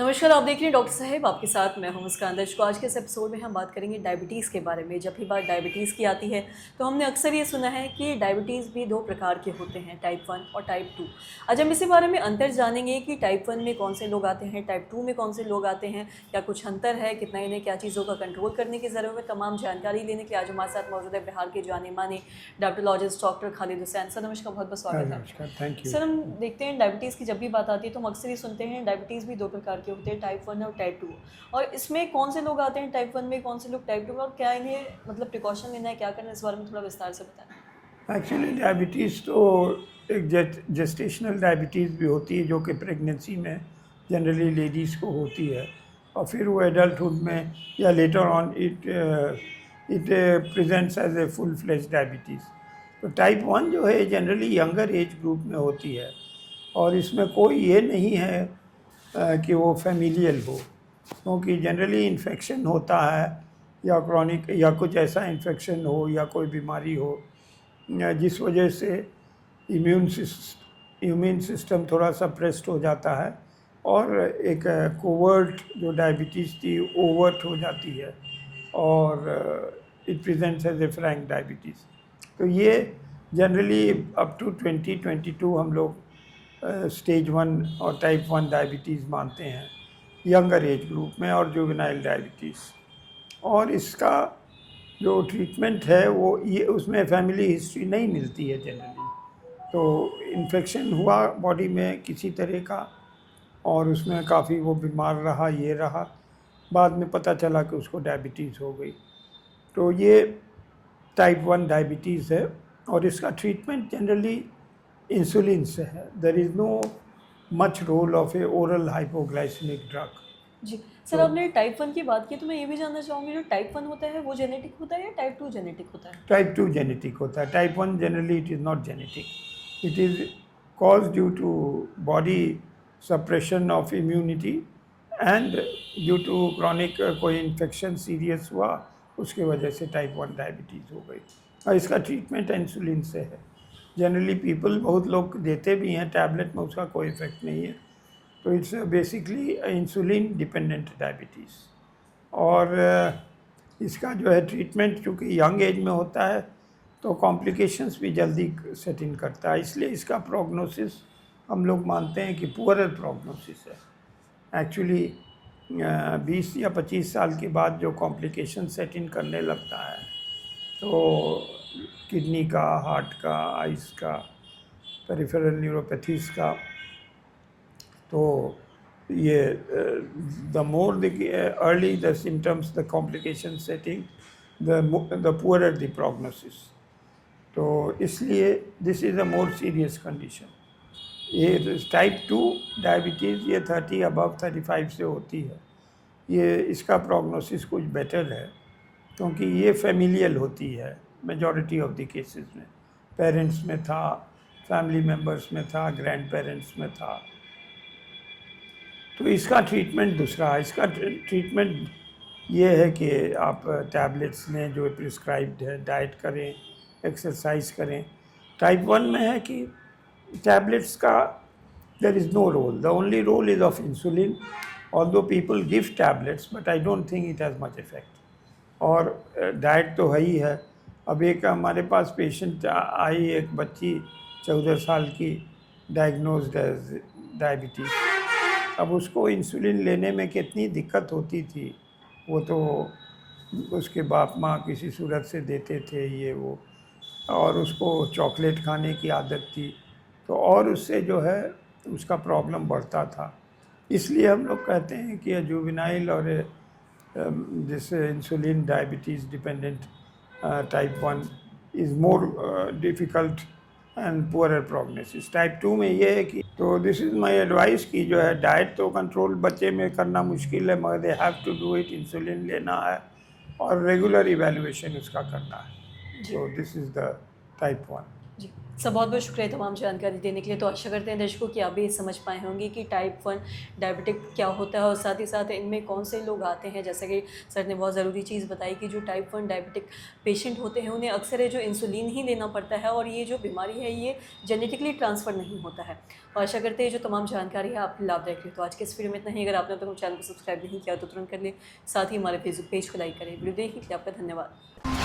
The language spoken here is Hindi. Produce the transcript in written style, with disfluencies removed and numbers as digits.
नमस्कार, आप देख रहे हैं डॉक्टर साहब, आपके साथ मैं हूं मुस्कान दर्श को। आज के इस एपिसोड में हम बात करेंगे डायबिटीज़ के बारे में। जब भी बात डायबिटीज़ की आती है तो हमने अक्सर ये सुना है कि डायबिटीज़ भी दो प्रकार के होते हैं, टाइप 1 और टाइप 2। आज हम इसी बारे में अंतर जानेंगे कि टाइप 1 में कौन से लोग आते हैं, टाइप 2 में कौन से लोग आते हैं, क्या कुछ अंतर है, कितना इन्हें क्या चीज़ों का कंट्रोल करने की ज़रूरत है। तमाम जानकारी लेने के लिए आज हमारे साथ मौजूद है बिहार के जाने माने diabetologist doctor Khalid Hussain. Sir नमस्कार, बहुत बहुत स्वागत है। नमस्कार, थैंक यू। सर, हम देखते हैं डायबिटीज़ की जब भी बात आती है तो हम अक्सर ही सुनते हैं डायबिटीज़ भी दो प्रकार के होते हैं, टाइप 1 और टाइप 2। और इसमें कौन से लोग आते हैं टाइप 1 में, कौन से लोग टाइप 2 में, और क्या इन्हें मतलब प्रिकॉशन लेना है, क्या करना है, इस बारे में थोड़ा विस्तार से बताएं। एक्चुअली डायबिटीज़ तो एक जेस्टेशनल डायबिटीज़ भी होती है जो कि प्रेगनेंसी में जनरली लेडीज़ को होती है, और फिर वो एडल्टहुड में या later on it presents as a full fledge diabetes. तो टाइप 1 जो है जनरली यंगर एज ग्रुप में होती है, और इसमें कोई ये नहीं है कि वो फैमिलियल हो, क्योंकि जनरली इन्फेक्शन होता है या क्रॉनिक या कुछ ऐसा इन्फेक्शन हो या कोई बीमारी हो जिस वजह से इम्यून सिस्टम थोड़ा सा प्रेस्ड हो जाता है, और एक कोवर्ट जो डायबिटीज़ थी ओवर्ट हो जाती है, और it presents as a frank diabetes. तो ये जनरली अप टू 2022 हम लोग स्टेज 1 और टाइप 1 डायबिटीज़ मानते हैं यंगर एज ग्रुप में, और जुवेनाइल डायबिटीज़। और इसका जो ट्रीटमेंट है वो ये उसमें फैमिली हिस्ट्री नहीं मिलती है जनरली। तो इन्फेक्शन हुआ बॉडी में किसी तरह का, और उसमें काफ़ी वो बीमार रहा, ये रहा, बाद में पता चला कि उसको डायबिटीज़ हो गई। तो ये टाइप 1 डायबिटीज़ है, और इसका ट्रीटमेंट जनरली इंसुलिन से है। There is no much role of a oral hypoglycaemic drug. जी सर, आपने टाइप 1 की बात की तो मैं ये भी जानना चाहूँगी, जो टाइप 1 होता है वो जेनेटिक होता है या टाइप 2 जेनेटिक होता है? टाइप 2 जेनेटिक होता है। Type 1 generally it is not genetic, it is cause due to body suppression of immunity and due to chronic कोई इन्फेक्शन सीरियस हुआ, उसके वजह से टाइप 1 डायबिटीज़ हो गई। और इसका ट्रीटमेंट इंसुलिन से है। जनरली पीपल बहुत लोग देते भी हैं टैबलेट में, उसका कोई इफेक्ट नहीं है। तो it's basically insulin dependent diabetes. और इसका जो है ट्रीटमेंट चूँकि यंग एज में होता है तो कॉम्प्लिकेशंस भी जल्दी सेट इन करता है, इसलिए इसका प्रोग्नोसिस हम लोग मानते हैं कि पुअरर प्रोग्नोसिस है। एक्चुअली 20 या 25 साल के बाद जो कॉम्प्लिकेशन सेट इन करने लगता है, तो किडनी का, हार्ट का, आइज़ का, पेरिफेरल न्यूरोपैथीज़ का, तो ये the more the early the symptoms the complication setting the poorer the prognosis. तो इसलिए this is a more serious condition. ये टाइप 2 डायबिटीज़ ये 30 अबव 35 से होती है। ये इसका प्रोग्नोसिस कुछ बेटर है, क्योंकि ये फैमिलियल होती है मेजॉरिटी ऑफ द केसेस में। पेरेंट्स में था, फैमिली मेम्बर्स में था, ग्रैंड पेरेंट्स में था। तो इसका ट्रीटमेंट दूसरा है। इसका ट्रीटमेंट ये है कि आप टैबलेट्स लें जो प्रिस्क्राइब्ड है, डाइट करें, एक्सरसाइज करें। टाइप 1 में है कि टैबलेट्स का there is no role, the only role is of insulin, although people give tablets but I don't think it has much effect. और डाइट तो है ही है। अब एक हमारे पास पेशेंट आई, एक बच्ची 14 साल की, डायग्नोज्ड एज डायबिटीज़। अब उसको इंसुलिन लेने में कितनी दिक्कत होती थी, वो तो उसके बाप माँ किसी सूरत से देते थे ये वो, और उसको चॉकलेट खाने की आदत थी, तो और उससे जो है उसका प्रॉब्लम बढ़ता था। इसलिए हम लोग कहते हैं कि जुवेनाइल और जैसे insulin diabetes dependent type 1 is more difficult and poorer prognosis. Type 2 में ये है कि, तो दिस इज़ माय एडवाइस कि जो है डाइट तो कंट्रोल बच्चे में करना मुश्किल है, मगर they have to do it. Insulin लेना है और रेगुलर इवैल्यूएशन उसका करना है। जी तो दिस इज़ द टाइप 1। जी। सर बहुत बहुत शुक्रिया तमाम जानकारी देने के लिए। तो आशा करते हैं दर्शकों कि आप भी समझ पाए होंगे कि टाइप 1 डायबिटिक क्या होता है और साथ ही साथ इनमें कौन से लोग आते हैं। जैसा कि सर ने बहुत ज़रूरी चीज़ बताई कि जो टाइप 1 डायबिटिक पेशेंट होते हैं उन्हें अक्सर है जो इंसुलिन ही लेना पड़ता है और ये जो बीमारी है ये जेनेटिकली ट्रांसफ़र नहीं होता है। और आशा करते हैं जो तमाम जानकारी है आपकी लाभदायक रही। तो आज के इस वीडियो में इतना ही। अगर आपने तो चैनल को सब्सक्राइब नहीं किया तो तुरंत कर लें, साथ ही हमारे फेसबुक पेज को लाइक करें। वीडियो देखने के लिए आपका धन्यवाद।